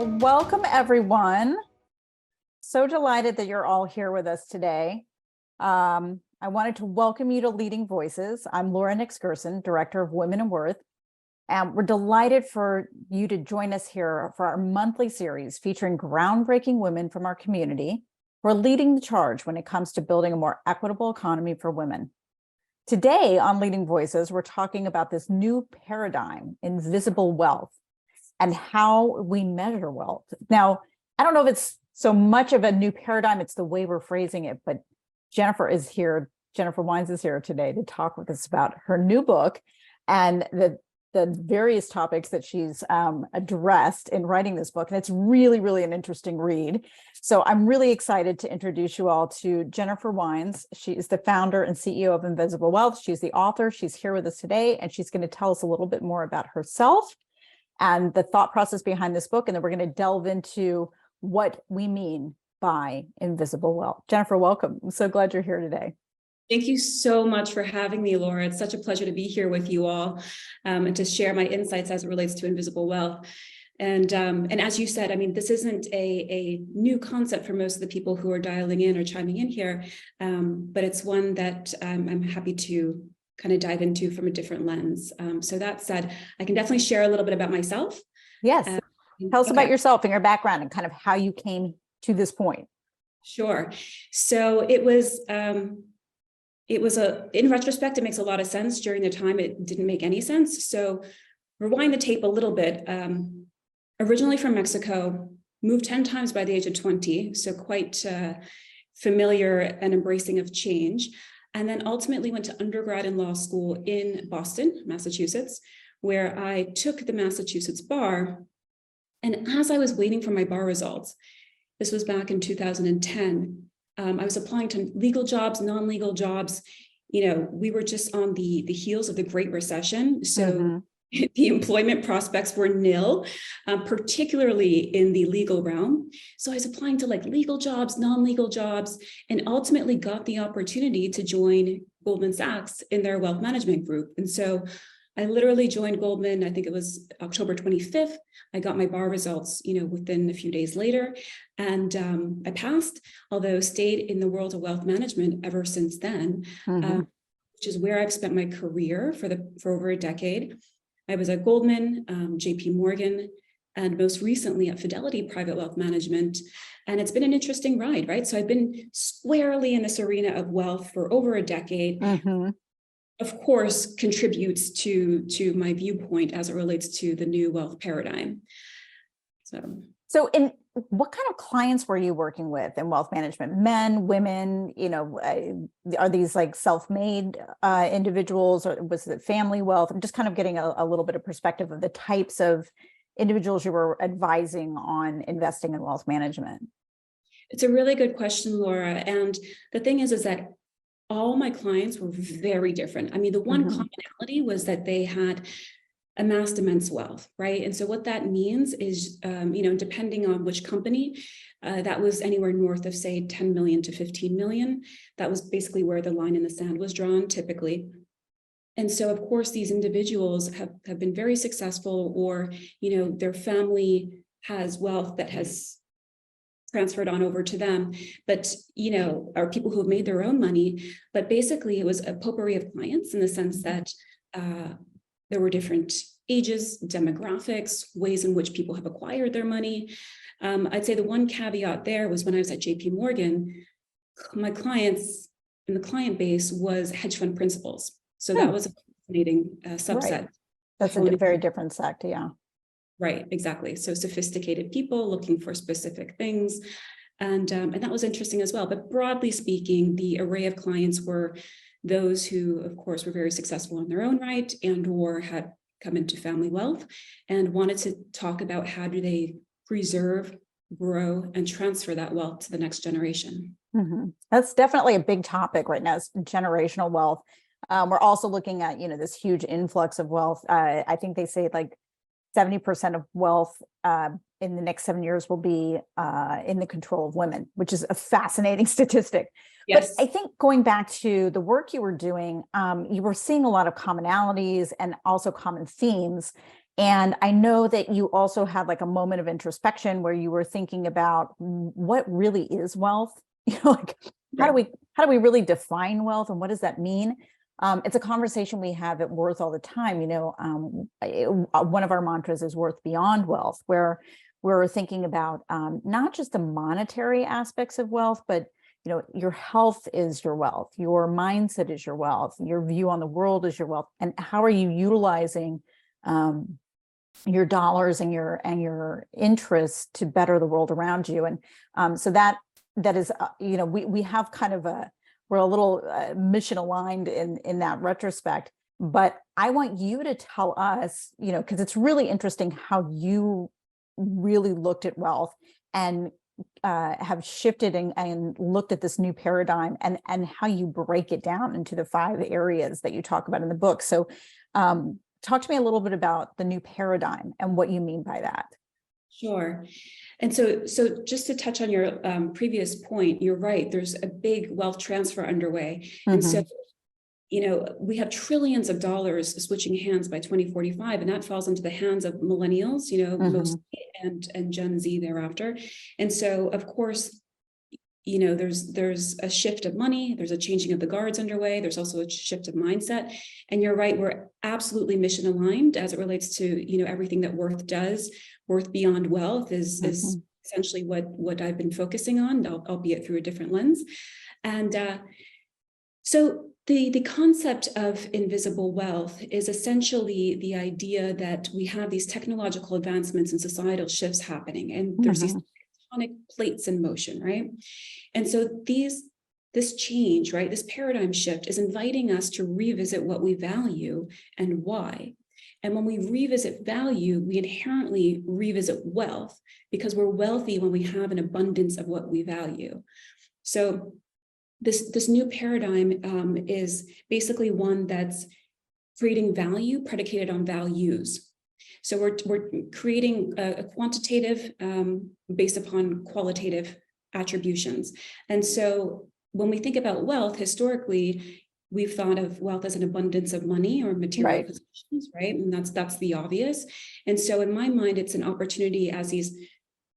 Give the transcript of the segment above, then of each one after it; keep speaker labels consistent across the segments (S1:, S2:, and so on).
S1: Well, welcome everyone. So delighted that you're all here with us today. I wanted to welcome you to Leading Voices. I'm Laura Nix-Gerson, Director of Women in Worth, and we're delighted for you to join us here for our monthly series featuring groundbreaking women from our community who are leading the charge when it comes to building a more equitable economy for women. Today on Leading Voices, we're talking about this new paradigm, invisible wealth, and how we measure wealth. Now, I don't know if it's so much of a new paradigm, it's the way we're phrasing it, but Jennifer Wines is here today to talk with us about her new book and the various topics that she's addressed in writing this book. And it's really, really an interesting read. So I'm really excited to introduce you all to Jennifer Wines. She is the founder and CEO of Invisible Wealth. She's the author. She's here with us today, and she's going to tell us a little bit more about herself and the thought process behind this book. And then we're going to delve into what we mean by invisible wealth. Jennifer, welcome. I'm so glad you're here today.
S2: Thank you so much for having me, Laura. It's such a pleasure to be here with you all and to share my insights as it relates to invisible wealth. And as you said, I mean, this isn't a new concept for most of the people who are dialing in or chiming in here, but it's one that I'm happy to kind of dive into from a different lens. So that said, I can definitely share a little bit about myself.
S1: Yes. Tell us about yourself and your background and kind of how you came to this point.
S2: Sure. So it was in retrospect, it makes a lot of sense. During the time, it didn't make any sense. So rewind the tape a little bit. Originally from Mexico, moved 10 times by the age of 20. So quite familiar and embracing of change. And then ultimately went to undergrad and law school in Boston, Massachusetts, where I took the Massachusetts bar. And as I was waiting for my bar results, this was back in 2010, I was applying to legal jobs, non-legal jobs. You know, we were just on the heels of the Great Recession. So the employment prospects were nil, particularly in the legal realm. So I was applying to like legal jobs, non-legal jobs, and ultimately got the opportunity to join Goldman Sachs in their wealth management group. And so I literally joined Goldman, I think it was October 25th. I got my bar results, you know, within a few days later. And I passed, although stayed in the world of wealth management ever since then, which is where I've spent my career for over a decade. I was at Goldman, JPMorgan, and most recently at Fidelity Private Wealth Management. And it's been an interesting ride, right? So I've been squarely in this arena of wealth for over a decade. Of course, contributes to my viewpoint as it relates to the new wealth paradigm.
S1: So in what kind of clients were you working with in wealth management? Men, women, you know, are these like self-made individuals, or was it family wealth? I'm just kind of getting a little bit of perspective of the types of individuals you were advising on investing in wealth management.
S2: It's a really good question, Laura. And the thing is that all my clients were very different. I mean, the one commonality was that they had amassed immense wealth, right? And so what that means is, you know, depending on which company, that was anywhere north of, say, 10 million to 15 million. That was basically where the line in the sand was drawn, typically. And so, of course, these individuals have been very successful, or, you know, their family has wealth that has transferred on over to them, but, you know, are people who have made their own money. But basically, it was a potpourri of clients in the sense that there were different ages, demographics, ways in which people have acquired their money. I'd say the one caveat there was when I was at JPMorgan, my clients and the client base was hedge fund principals. So that was a fascinating subset.
S1: Right. That's a very different sector, yeah.
S2: Right, exactly. So sophisticated people looking for specific things. And that was interesting as well. But broadly speaking, the array of clients were those who, of course, were very successful in their own right and or had come into family wealth and wanted to talk about how do they preserve, grow, and transfer that wealth to the next generation.
S1: That's definitely a big topic right now, is generational wealth. We're also looking at, you know, this huge influx of wealth. I think they say like 70% of wealth in the next 7 years will be in the control of women, which is a fascinating statistic. Yes. But I think going back to the work you were doing, you were seeing a lot of commonalities and also common themes. And I know that you also had like a moment of introspection where you were thinking about what really is wealth. Like how do we really define wealth and what does that mean? It's a conversation we have at Worth all the time. One of our mantras is Worth beyond wealth, where we're thinking about not just the monetary aspects of wealth, but your health is your wealth, your mindset is your wealth, your view on the world is your wealth, and how are you utilizing your dollars and your interests to better the world around you. And so that is we have kind of we're a little mission aligned in that retrospect. But I want you to tell us, because it's really interesting how you really looked at wealth and have shifted and looked at this new paradigm and how you break it down into the 5 areas that you talk about in the book. So talk to me a little bit about the new paradigm and what you mean by that.
S2: Sure. And so just to touch on your previous point, you're right. There's a big wealth transfer underway. And so, we have trillions of dollars switching hands by 2045, and that falls into the hands of millennials, mostly, and Gen Z thereafter. And so, of course, there's a shift of money, there's a changing of the guards underway, there's also a shift of mindset. And you're right, we're absolutely mission aligned as it relates to, everything that Worth does. Worth beyond wealth is essentially what I've been focusing on, albeit through a different lens. And so the concept of invisible wealth is essentially the idea that we have these technological advancements and societal shifts happening, and there's these tectonic plates in motion, right? And so this change, right, this paradigm shift is inviting us to revisit what we value and why. And when we revisit value, we inherently revisit wealth, because we're wealthy when we have an abundance of what we value. So this new paradigm is basically one that's creating value predicated on values. So we're creating a quantitative based upon qualitative attributions. And so when we think about wealth, historically, we've thought of wealth as an abundance of money or material possessions, right? And that's the obvious. And so in my mind, it's an opportunity as these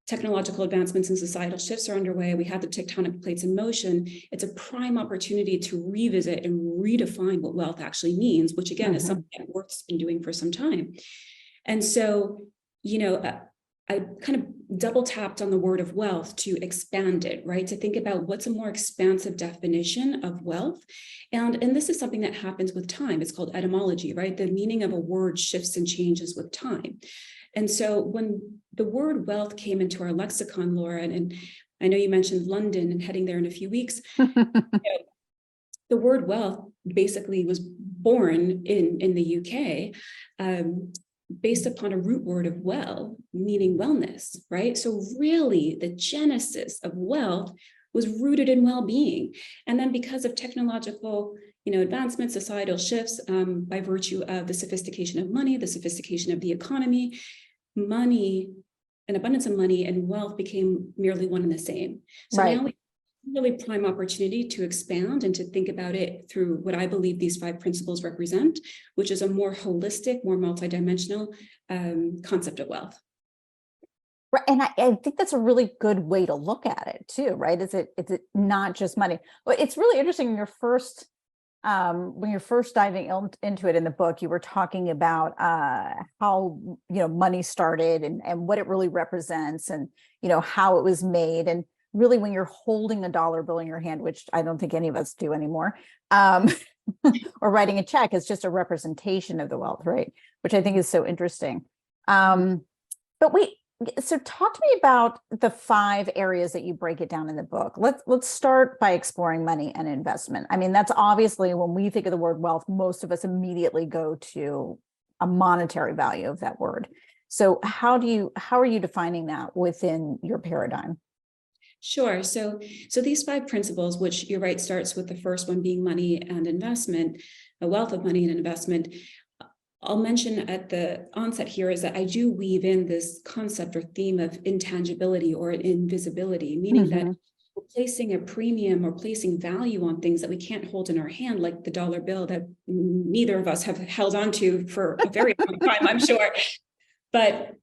S2: technological advancements and societal shifts are underway. We have the tectonic plates in motion. It's a prime opportunity to revisit and redefine what wealth actually means, which again is something that Worth's been doing for some time. And so, I kind of double tapped on the word of wealth to expand it, right? To think about what's a more expansive definition of wealth. And this is something that happens with time. It's called etymology, right? The meaning of a word shifts and changes with time. And so when the word wealth came into our lexicon, Laura, and I know you mentioned London and heading there in a few weeks, the word wealth basically was born in the UK based upon a root word of well, meaning wellness, right? So really the genesis of wealth was rooted in well-being. And then because of technological advancements, societal shifts, by virtue of the sophistication of money, the sophistication of the economy, money, an abundance of money and wealth became merely one and the same. So now we have a really prime opportunity to expand and to think about it through what I believe these 5 principles represent, which is a more holistic, more multidimensional concept of wealth.
S1: Right. And I think that's a really good way to look at it too, right? Is it not just money? Well, it's really interesting in your first when you're first diving into it in the book, you were talking about how money started and what it really represents, and how it was made. And really, when you're holding a dollar bill in your hand, which I don't think any of us do anymore, or writing a check, is just a representation of the wealth, right? Which I think is so interesting. So talk to me about the 5 areas that you break it down in the book. Let's start by exploring money and investment. I mean, that's obviously, when we think of the word wealth, most of us immediately go to a monetary value of that word. So how are you defining that within your paradigm?
S2: Sure. So these 5 principles, which you're right, starts with the first one being money and investment, a wealth of money and investment. I'll mention at the onset here is that I do weave in this concept or theme of intangibility or invisibility, meaning that we're placing a premium or placing value on things that we can't hold in our hand, like the dollar bill that neither of us have held on to for a very long time, I'm sure. But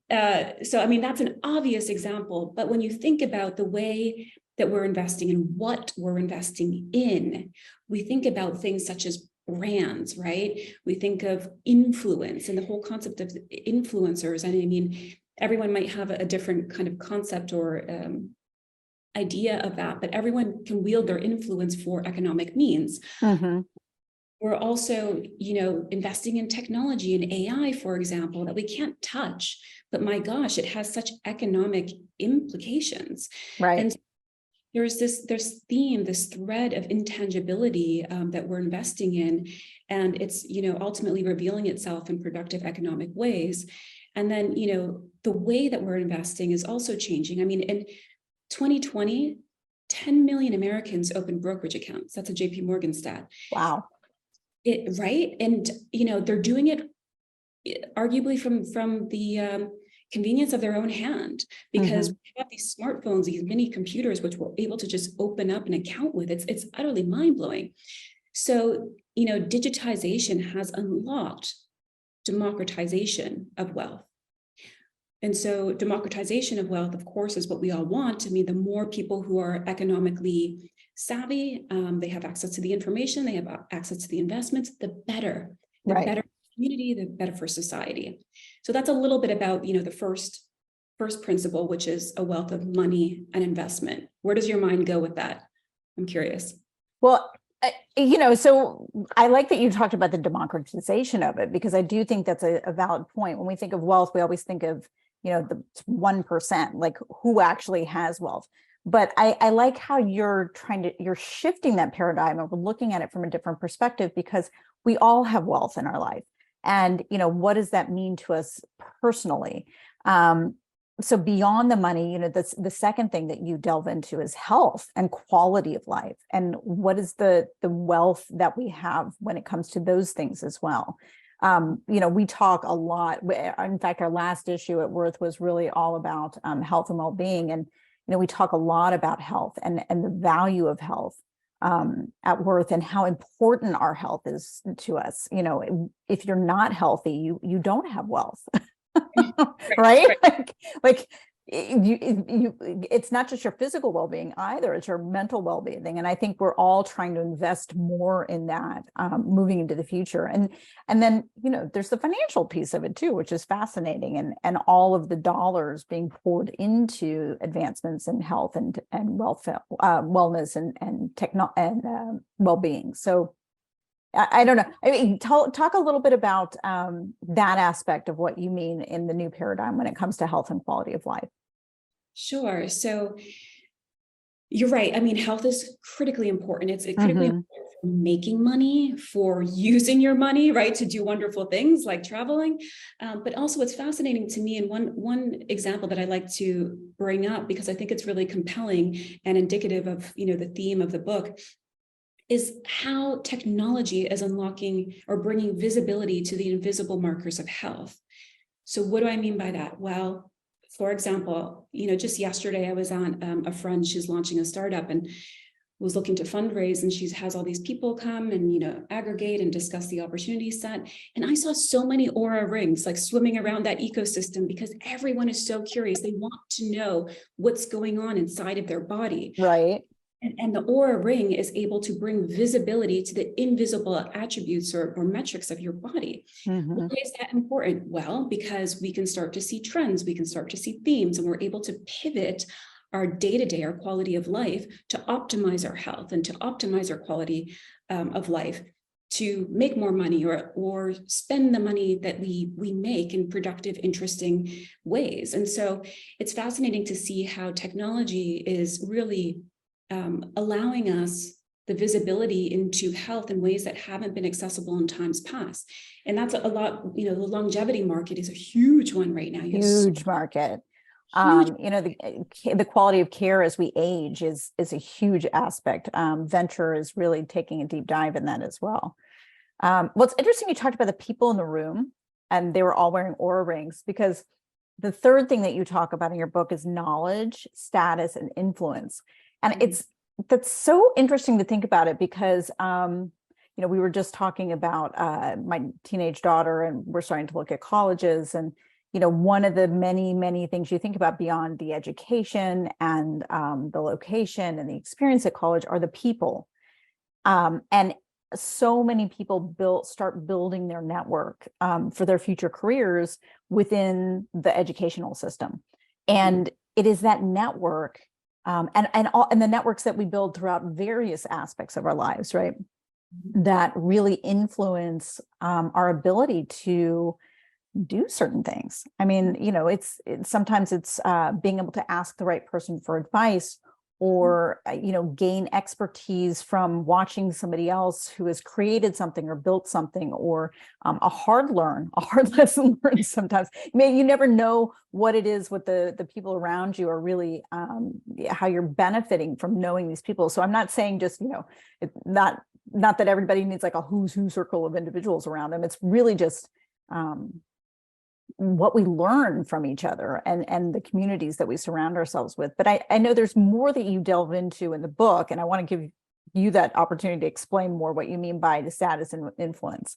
S2: so, I mean, that's an obvious example. But when you think about the way that we're investing and what we're investing in, we think about things such as brands, right? We think of influence and the whole concept of influencers. And I mean, everyone might have a different kind of concept or idea of that, but everyone can wield their influence for economic means.
S1: Mm-hmm.
S2: We're also, investing in technology and AI, for example, that we can't touch, but my gosh, it has such economic implications.
S1: Right.
S2: And there's this thread of intangibility that we're investing in, and it's, ultimately revealing itself in productive economic ways. And then, the way that we're investing is also changing. I mean, in 2020, 10 million Americans opened brokerage accounts. That's a JPMorgan stat.
S1: Wow.
S2: Right. And, they're doing it arguably from the convenience of their own hand, because we have these smartphones, these mini computers, which we're able to just open up an account with. It's utterly mind blowing. So, digitization has unlocked democratization of wealth. And so democratization of wealth, of course, is what we all want. I mean, the more people who are economically savvy, they have access to the information, they have access to the investments, the better. The
S1: Right.
S2: better for the community, the better for society. So that's a little bit about, the first principle, which is a wealth of money and investment. Where does your mind go with that? I'm curious.
S1: Well, so I like that you talked about the democratization of it, because I do think that's a valid point. When we think of wealth, we always think of, the 1%, like who actually has wealth. But I like how you're shifting that paradigm, and we're looking at it from a different perspective, because we all have wealth in our life. And, what does that mean to us personally? So beyond the money, the second thing that you delve into is health and quality of life. And what is the wealth that we have when it comes to those things as well? We talk a lot. In fact, our last issue at Worth was really all about health and well-being. And, we talk a lot about health and the value of health at Worth, and how important our health is to us. If you're not healthy, you don't have wealth. Right? Like it's not just your physical well-being either, it's your mental well-being. And I think we're all trying to invest more in that moving into the future. And then, there's the financial piece of it too, which is fascinating, and all of the dollars being poured into advancements in health and wealth, wellness and well-being. So I don't know. I mean, talk a little bit about that aspect of what you mean in the new paradigm when it comes to health and quality of life.
S2: Sure. So you're right. I mean, health is critically important. It's critically important for making money, for using your money, right, to do wonderful things like traveling. But also, it's fascinating to me, and one example that I like to bring up, because I think it's really compelling and indicative of the theme of the book, is how technology is unlocking or bringing visibility to the invisible markers of health. So what do I mean by that? Well, for example, just yesterday I was on a friend, she's launching a startup and was looking to fundraise, and she has all these people come and, aggregate and discuss the opportunity set. And I saw so many Aura rings like swimming around that ecosystem, because everyone is so curious. They want to know what's going on inside of their body.
S1: Right.
S2: And the Aura ring is able to bring visibility to the invisible attributes or metrics of your body. Why is that important? Well, because we can start to see trends, we can start to see themes, and we're able to pivot our day-to-day, our quality of life, to optimize our health and to optimize our quality of life, to make more money or spend the money that we make in productive, interesting ways. And so it's fascinating to see how technology is really allowing us the visibility into health in ways that haven't been accessible in times past. And that's a lot, the longevity market is a huge one right now.
S1: Huge market.
S2: Huge.
S1: The quality of care as we age is a huge aspect. Venture is really taking a deep dive in that as well. Well, it's interesting you talked about the people in the room, and they were all wearing Aura rings, because the third thing that you talk about in your book is knowledge, status, and influence. And that's so interesting to think about it, because we were just talking about my teenage daughter, and we're starting to look at colleges, and one of the many, many things you think about beyond the education and the location and the experience at college are the people. And so many people start building their network for their future careers within the educational system. And it is that network and the networks that we build throughout various aspects of our lives, right? That really influence our ability to do certain things. I mean, sometimes it's being able to ask the right person for advice, or gain expertise from watching somebody else who has created something or built something, or a hard lesson learned sometimes. You never know what it is, what the people around you are really, how you're benefiting from knowing these people. So I'm not saying just, not that everybody needs like a who's who circle of individuals around them. It's really just what we learn from each other and the communities that we surround ourselves with. But I know there's more that you delve into in the book, and I want to give you that opportunity to explain more what you mean by the status and influence.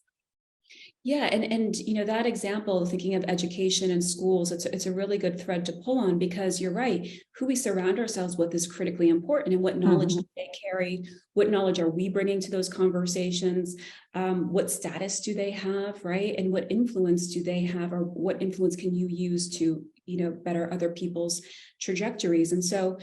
S2: Yeah, and that example, thinking of education and schools, it's a really good thread to pull on, because you're right, who we surround ourselves with is critically important, and what knowledge do they carry, what knowledge are we bringing to those conversations, what status do they have, right, and what influence do they have, or what influence can you use to better other people's trajectories. And so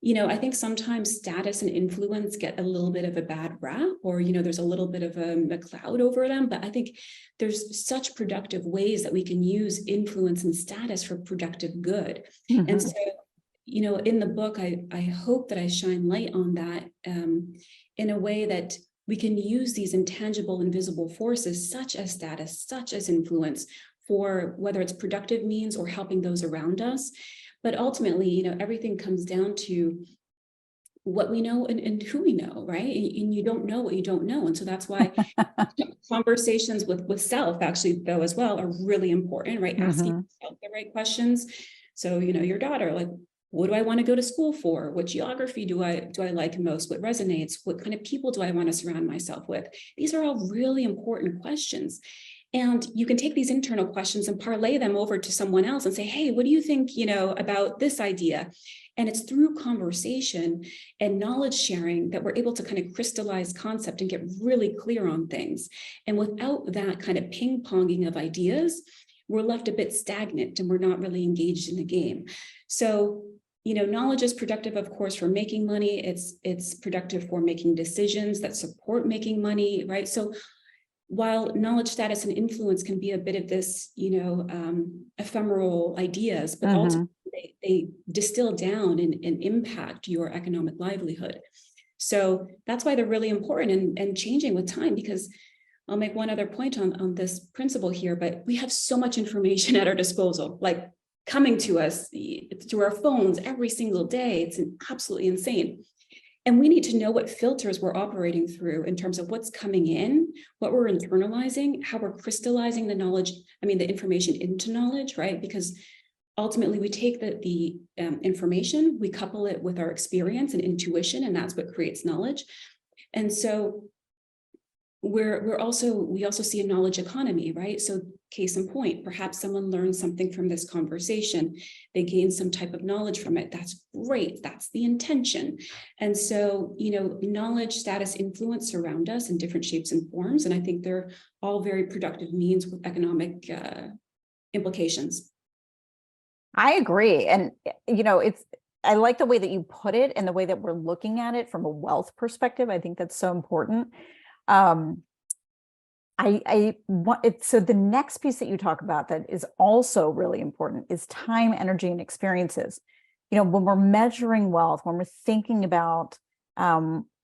S2: I think sometimes status and influence get a little bit of a bad rap, or, there's a little bit of a cloud over them. But I think there's such productive ways that we can use influence and status for productive good. And so, in the book, I hope that I shine light on that in a way that we can use these intangible, invisible forces, such as status, such as influence, for whether it's productive means or helping those around us. But ultimately, everything comes down to what we know and who we know, right? And you don't know what you don't know. And so that's why conversations with self, actually, though, as well, are really important, right? Asking yourself the right questions. So, your daughter, like, what do I want to go to school for? What geography do I like most? What resonates? What kind of people do I want to surround myself with? These are all really important questions. And you can take these internal questions and parlay them over to someone else and say, hey, what do you think, about this idea? And it's through conversation and knowledge sharing that we're able to kind of crystallize concept and get really clear on things. And without that kind of ping-ponging of ideas, we're left a bit stagnant and we're not really engaged in the game. So, knowledge is productive, of course, for making money. It's productive for making decisions that support making money, right? So while knowledge, status, and influence can be a bit of this, ephemeral ideas, but ultimately they distill down and impact your economic livelihood. So that's why they're really important and changing with time, because I'll make one other point on this principle here, but we have so much information at our disposal, like coming to us through our phones every single day. It's absolutely insane. And we need to know what filters we're operating through in terms of what's coming in, what we're internalizing, how we're crystallizing the information into knowledge, right? Because ultimately we take the information, we couple it with our experience and intuition, and that's what creates knowledge. And so we also see a knowledge economy, right? So case in point, perhaps someone learns something from this conversation, they gain some type of knowledge from it. That's great. That's the intention. And so, knowledge, status, influence surround us in different shapes and forms. And I think they're all very productive means with economic implications.
S1: I agree. And, I like the way that you put it and the way that we're looking at it from a wealth perspective. I think that's so important. So the next piece that you talk about that is also really important is time, energy, and experiences. When we're measuring wealth, when we're thinking about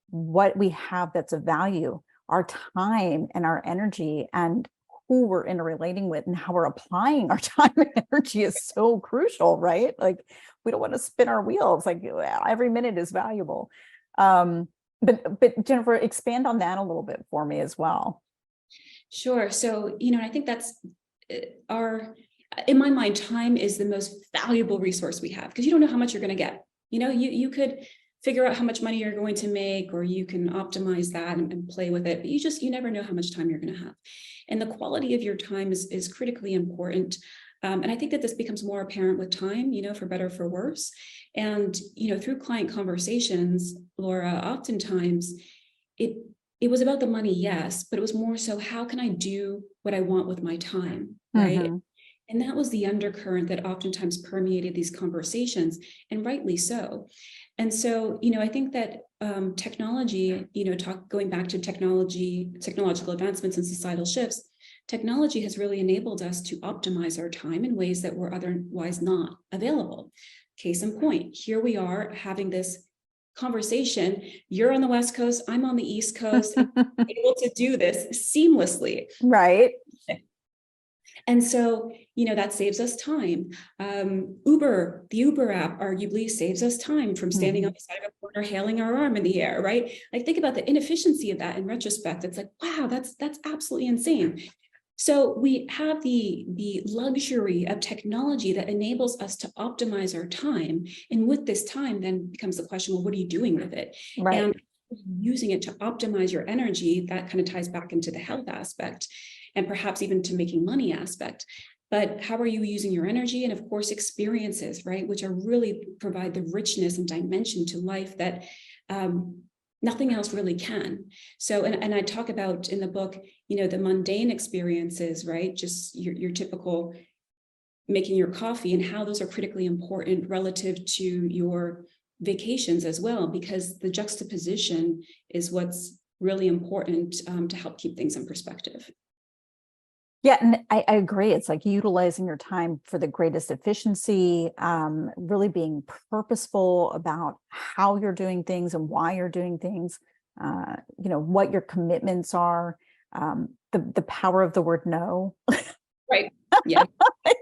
S1: what we have that's of value, our time and our energy and who we're interrelating with and how we're applying our time and energy is so crucial, right? Like, we don't want to spin our wheels. Like, every minute is valuable. But Jennifer, expand on that a little bit for me as well.
S2: Sure. So, I think that's in my mind, time is the most valuable resource we have, because you don't know how much you're going to get. You could figure out how much money you're going to make, or you can optimize that and play with it. But you never know how much time you're going to have. And the quality of your time is critically important. And I think that this becomes more apparent with time, for better or for worse. And, through client conversations, Laura, oftentimes it was about the money, yes, but it was more so, how can I do what I want with my time, right?
S1: Mm-hmm.
S2: And that was the undercurrent that oftentimes permeated these conversations, and rightly so. And so, I think that technology, going back to technological advancements and societal shifts, technology has really enabled us to optimize our time in ways that were otherwise not available. Case in point, here we are having this conversation. You're on the West Coast, I'm on the East Coast, and able to do this seamlessly.
S1: Right.
S2: And so, that saves us time. The Uber app arguably saves us time from standing on the side of a corner, hailing our arm in the air, right? Like, think about the inefficiency of that in retrospect. It's like, wow, that's absolutely insane. So we have the luxury of technology that enables us to optimize our time. And with this time then becomes the question, well, what are you doing with it?
S1: Right.
S2: And using it to optimize your energy, that kind of ties back into the health aspect, and perhaps even to making money aspect. But how are you using your energy? And of course, experiences, right? Which are really provide the richness and dimension to life that nothing else really can. So, and I talk about in the book, the mundane experiences, right? Just your typical making your coffee, and how those are critically important relative to your vacations as well, because the juxtaposition is what's really important to help keep things in perspective.
S1: Yeah, and I agree. It's like utilizing your time for the greatest efficiency, really being purposeful about how you're doing things and why you're doing things, what your commitments are, the power of the word no.
S2: Right. Yeah.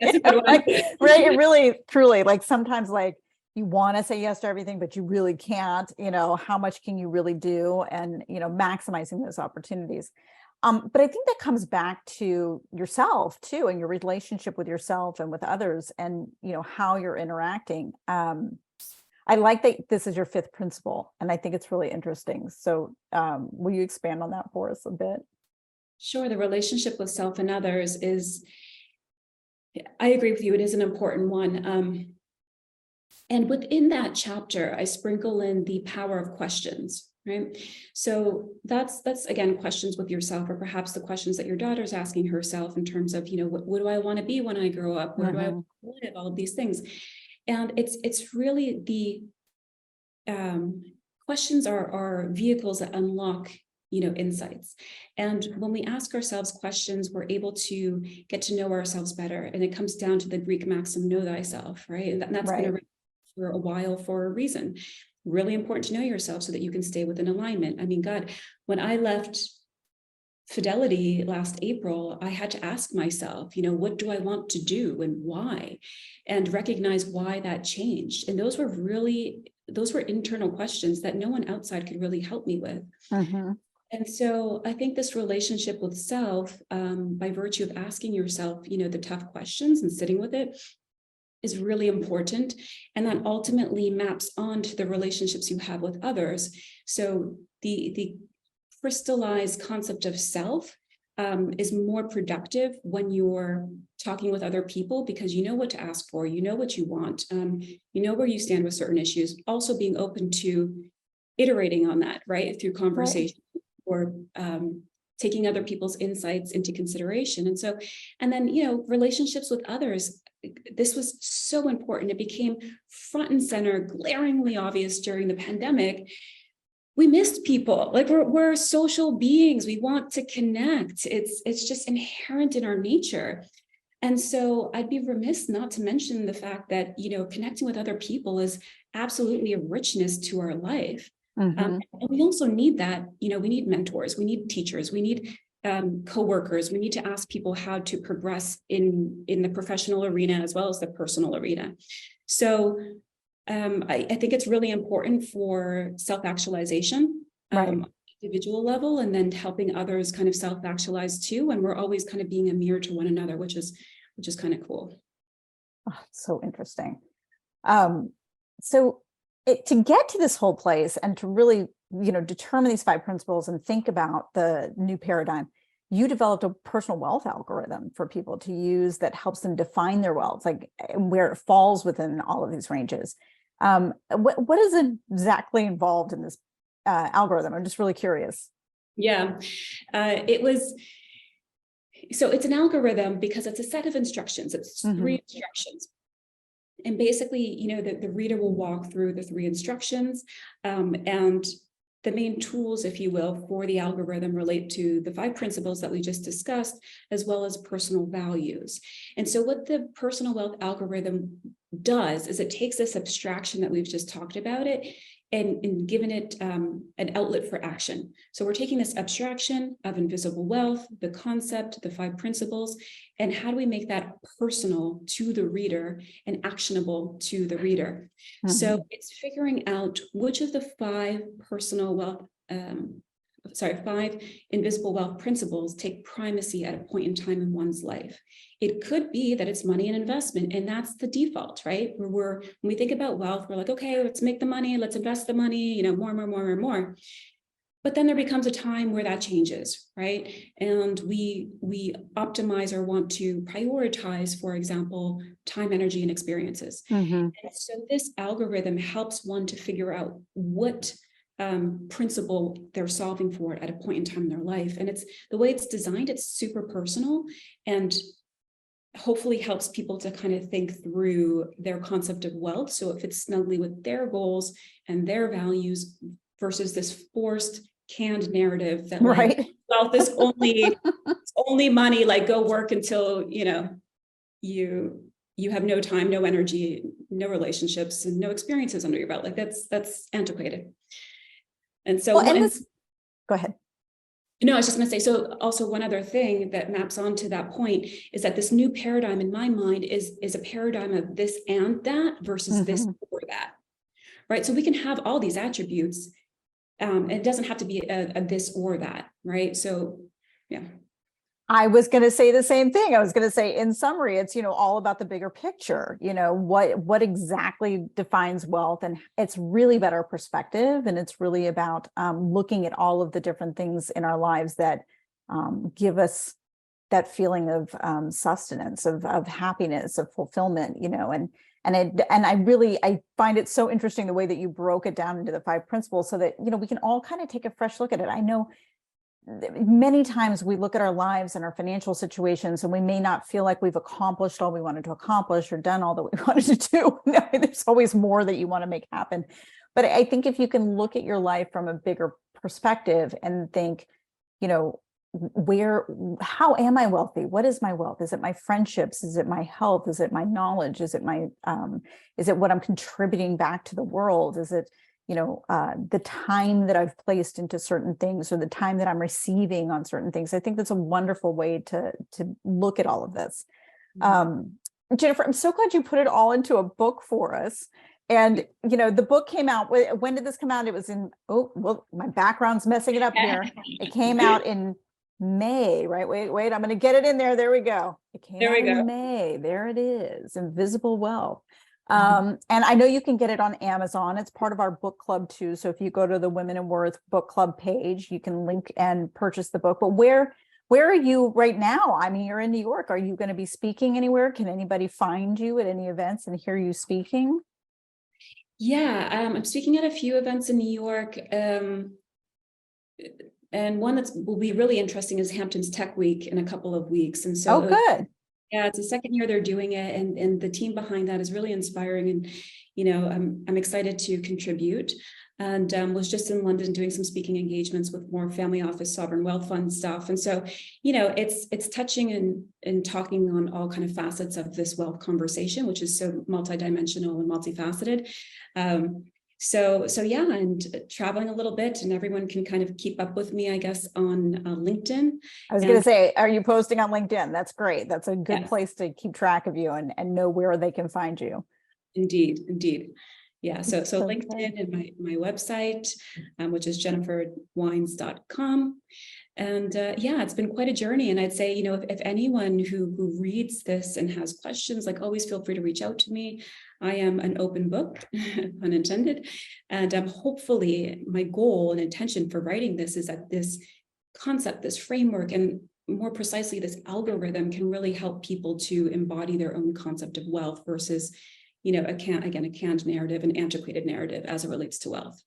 S2: That's a good one.
S1: Right. It really, truly, like, sometimes, like, you want to say yes to everything, but you really can't. How much can you really do? And, maximizing those opportunities. But I think that comes back to yourself too, and your relationship with yourself and with others, and how you're interacting. I like that this is your fifth principle, and I think it's really interesting. So will you expand on that for us a bit?
S2: Sure. The relationship with self and others I agree with you, it is an important one. And within that chapter, I sprinkle in the power of questions. Right. So that's again, questions with yourself, or perhaps the questions that your daughter's asking herself in terms of, what do I want to be when I grow up? Where do I want to live? All of these things. And it's really the questions are vehicles that unlock, insights. And when we ask ourselves questions, we're able to get to know ourselves better. And it comes down to the Greek maxim, know thyself, right? And that's been around for a while for a reason. Really important to know yourself so that you can stay within alignment. I mean, God, when I left Fidelity last April, I had to ask myself, what do I want to do and why? And recognize why that changed. And those were internal questions that no one outside could really help me with. And so I think this relationship with self, by virtue of asking yourself, the tough questions and sitting with it, is really important. And that ultimately maps onto the relationships you have with others. So the crystallized concept of self is more productive when you're talking with other people, because you know what to ask for, you know what you want, you know where you stand with certain issues. Also being open to iterating on that, right, through conversation, or taking other people's insights into consideration. And then, relationships with others. This was so important. It became front and center, glaringly obvious during the pandemic. We missed people. Like, we're social beings. We want to connect. It's just inherent in our nature. And so I'd be remiss not to mention the fact that, connecting with other people is absolutely a richness to our life. And we also need that, we need mentors, we need teachers, we need coworkers, we need to ask people how to progress in the professional arena as well as the personal arena. So I think it's really important for self-actualization, individual level, and then helping others kind of self-actualize too. And we're always kind of being a mirror to one another, which is kind of cool.
S1: Oh, so interesting. So to get to this whole place and to really, determine these 5 principles and think about the new paradigm, you developed a personal wealth algorithm for people to use that helps them define their wealth, like where it falls within all of these ranges. What is exactly involved in this algorithm? I'm just really curious.
S2: Yeah, so it's an algorithm because it's a set of instructions. It's 3 instructions. And basically, the reader will walk through the 3 instructions, and the main tools, if you will, for the algorithm relate to the 5 principles that we just discussed, as well as personal values. And so what the personal wealth algorithm does is it takes this abstraction that we've just talked about it and given it an outlet for action. So we're taking this abstraction of invisible wealth, the concept, the 5 principles, and how do we make that personal to the reader and actionable to the reader? So it's figuring out which of the 5 personal wealth, 5 invisible wealth principles take primacy at a point in time in one's life. It could be that it's money and investment, and that's the default, right? When we think about wealth, we're like, okay, let's make the money, let's invest the money, more. But then there becomes a time where that changes, right? And we optimize or want to prioritize, for example, time, energy, and experiences. And so this algorithm helps one to figure out what principle they're solving for at a point in time in their life. And it's the way it's designed, it's super personal and hopefully helps people to kind of think through their concept of wealth. So it fits snugly with their goals and their values versus this forced, canned narrative that like, wealth is only money, like go work until, you have no time, no energy, no relationships, and no experiences under your belt. Like that's antiquated. And so,
S1: go ahead.
S2: No, I was just going to say, so also one other thing that maps onto that point is that this new paradigm in my mind is a paradigm of this and that versus this or that, right? So we can have all these attributes. It doesn't have to be a this or that, right? So, yeah.
S1: I was going to say the same thing. I was going to say, in summary, it's, all about the bigger picture, what exactly defines wealth. And it's really about our perspective. And it's really about looking at all of the different things in our lives that give us that feeling of sustenance, of happiness, of fulfillment, and I find it so interesting the way that you broke it down into the 5 principles so that, we can all kind of take a fresh look at it. I know many times we look at our lives and our financial situations and we may not feel like we've accomplished all we wanted to accomplish or done all that we wanted to do. There's always more that you want to make happen. But I think if you can look at your life from a bigger perspective and think, how am I wealthy? What is my wealth? Is it my friendships? Is it my health? Is it my knowledge? Is it is it what I'm contributing back to the world? Is it, the time that I've placed into certain things or the time that I'm receiving on certain things? I think that's a wonderful way to look at all of this. Jennifer, I'm so glad you put it all into a book for us. And, the book came out, when did this come out? It was my background's messing it up here. It came out in May, right? Wait, I'm going to get it in there. There we go. It came out in May. There it is. Invisible Wealth. And I know you can get it on Amazon. It's part of our book club too. So if you go to the Women in Worth book club page, you can link and purchase the book. But where are you right now? I mean, you're in New York. Are you going to be speaking anywhere? Can anybody find you at any events and hear you speaking?
S2: Yeah, I'm speaking at a few events in New York. And one that will be really interesting is Hampton's Tech Week in a couple of weeks. And so,
S1: good.
S2: Yeah, it's the second year they're doing it, and the team behind that is really inspiring. And I'm excited to contribute. And was just in London doing some speaking engagements with more family office sovereign wealth fund stuff. And so, it's touching and talking on all kind of facets of this wealth conversation, which is so multidimensional and multifaceted. So yeah, and traveling a little bit, and everyone can kind of keep up with me, I guess, on LinkedIn.
S1: I was going to say, are you posting on LinkedIn? That's great. That's a good place to keep track of you and know where they can find you.
S2: Indeed. Yeah, so
S1: Okay.
S2: LinkedIn and my website, which is jenniferwines.com. And yeah, it's been quite a journey. And I'd say, you know, if anyone who reads this and has questions, like always feel free to reach out to me. I am an open book, pun intended. And hopefully my goal and intention for writing this is that this concept, this framework, and more precisely, this algorithm can really help people to embody their own concept of wealth versus, you know, a canned narrative, an antiquated narrative as it relates to wealth.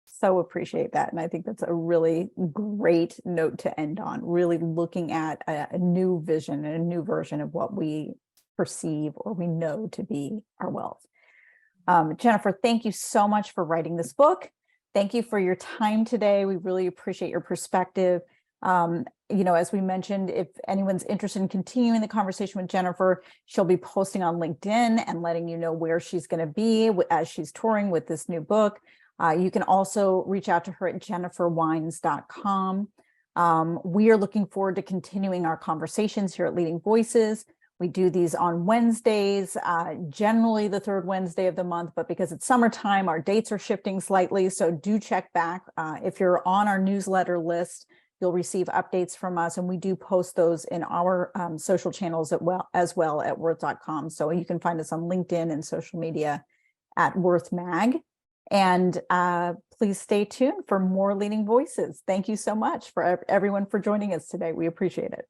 S1: So appreciate that. And I think that's a really great note to end on, really looking at a new vision and a new version of what we perceive or we know to be our wealth. Jennifer, thank you so much for writing this book. Thank you for your time today. We really appreciate your perspective. You know, as we mentioned, if anyone's interested in continuing the conversation with Jennifer, she'll be posting on LinkedIn and letting you know where she's going to be as she's touring with this new book. You can also reach out to her at jenniferwines.com. We are looking forward to continuing our conversations here at Leading Voices. We do these on Wednesdays, generally the third Wednesday of the month, but because it's summertime, our dates are shifting slightly. So do check back. If you're on our newsletter list, you'll receive updates from us, and we do post those in our social channels as well at worth.com. So you can find us on LinkedIn and social media at Worth Mag. And please stay tuned for more Leading Voices. Thank you so much for everyone for joining us today. We appreciate it.